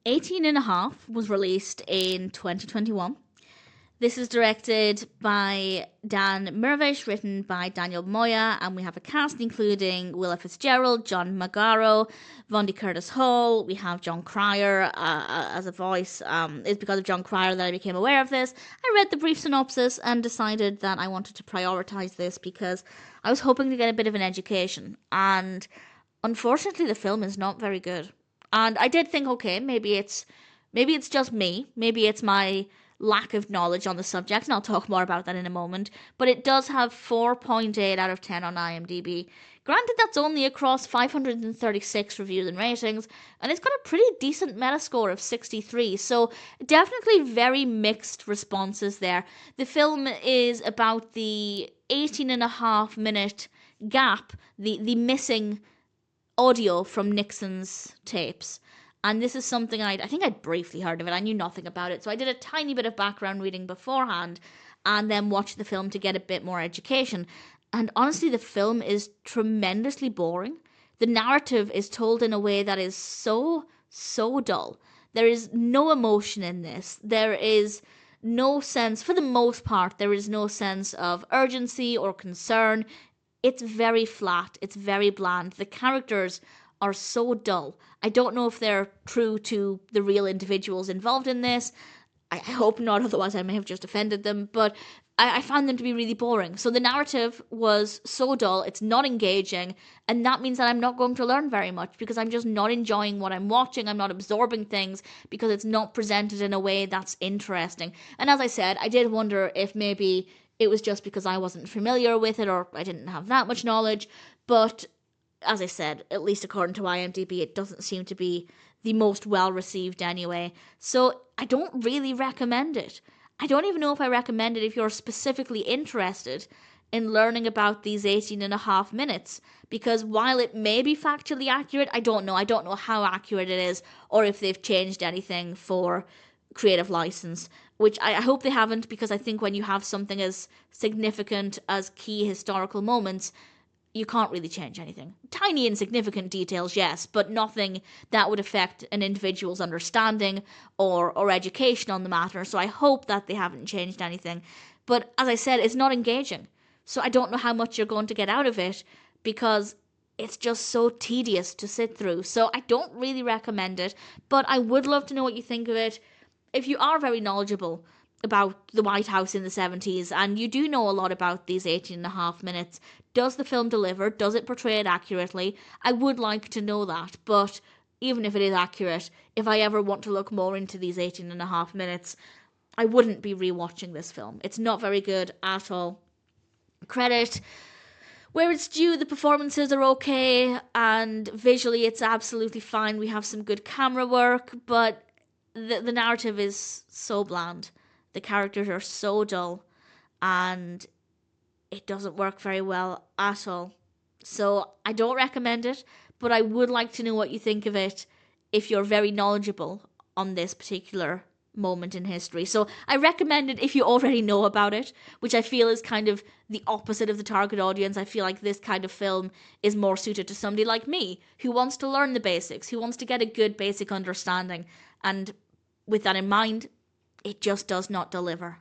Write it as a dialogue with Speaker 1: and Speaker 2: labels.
Speaker 1: 18 and a Half was released in 2021. This is directed by Dan Mirvish, written by Daniel Moya, and we have a cast including Willa Fitzgerald, John Magaro, Vondie Curtis Hall. We have Jon Cryer as a voice. It's because of Jon Cryer that I became aware of this. I read the brief synopsis and decided that I wanted to prioritize this because I was hoping to get a bit of an education. And unfortunately, the film is not very good. And I did think, okay, maybe it's just me. Maybe it's my lack of knowledge on the subject, and I'll talk more about that in a moment. But it does have 4.8 out of 10 on IMDb. Granted, that's only across 536 reviews and ratings, and it's got a pretty decent Metascore of 63, so definitely very mixed responses there. The film is about the 18.5 minute gap, the missing audio from Nixon's tapes. And this is something I think I'd briefly heard of it. I knew nothing about it. So I did a tiny bit of background reading beforehand and then watched the film to get a bit more education. And honestly, the film is tremendously boring. The narrative is told in a way that is so dull. There is no emotion in this. There is no sense, for the most part, there is no sense of urgency or concern. It's very flat. It's very bland. The characters are so dull. I don't know if they're true to the real individuals involved in this. I hope not, otherwise I may have just offended them. But I found them to be really boring. So the narrative was so dull, it's not engaging, and that means that I'm not going to learn very much because I'm just not enjoying what I'm watching. I'm not absorbing things because it's not presented in a way that's interesting. And as I said, I did wonder if maybe it was just because I wasn't familiar with it or I didn't have that much knowledge. But as I said, at least according to IMDb, it doesn't seem to be the most well received anyway. So I don't really recommend it. I don't even know if I recommend it if you're specifically interested in learning about these 18.5 minutes. Because while it may be factually accurate, I don't know. I don't know how accurate it is or if they've changed anything for creative license. Which I hope they haven't, because I think when you have something as significant as key historical moments, you can't really change anything. Tiny insignificant details, yes, but nothing that would affect an individual's understanding or education on the matter. So I hope that they haven't changed anything. But as I said, it's not engaging. So I don't know how much you're going to get out of it because it's just so tedious to sit through. So I don't really recommend it, but I would love to know what you think of it. If you are very knowledgeable about the White House in the 70s and you do know a lot about these 18.5 minutes, does the film deliver? Does it portray it accurately? I would like to know that, but even if it is accurate, if I ever want to look more into these 18.5 minutes, I wouldn't be rewatching this film. It's not very good at all. Credit where it's due, the performances are okay, and visually it's absolutely fine. We have some good camera work, but the narrative is so bland. The characters are so dull, and it doesn't work very well at all. So I don't recommend it, but I would like to know what you think of it if you're very knowledgeable on this particular moment in history. So I recommend it if you already know about it, which I feel is kind of the opposite of the target audience. I feel like this kind of film is more suited to somebody like me who wants to learn the basics, who wants to get a good basic understanding. And with that in mind, it just does not deliver.